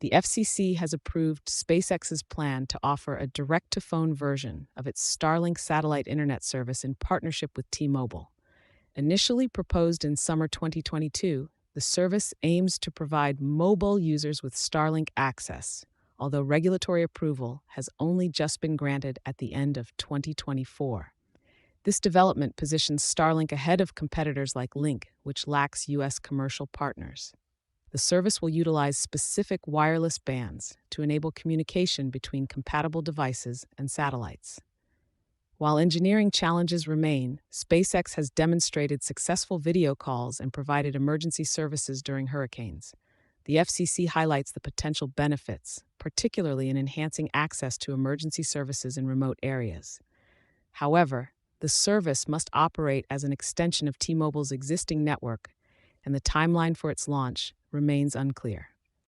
The FCC has approved SpaceX's plan to offer a direct-to-phone version of its Starlink satellite internet service in partnership with T-Mobile. Initially proposed in summer 2022, the service aims to provide mobile users with Starlink access, although regulatory approval has only just been granted at the end of 2024. This development positions Starlink ahead of competitors like Lynk, which lacks U.S. commercial partners. The service will utilize specific wireless bands to enable communication between compatible devices and satellites. While engineering challenges remain, SpaceX has demonstrated successful video calls and provided emergency services during hurricanes. The FCC highlights the potential benefits, particularly in enhancing access to emergency services in remote areas. However, the service must operate as an extension of T-Mobile's existing network, and the timeline for its launch remains unclear.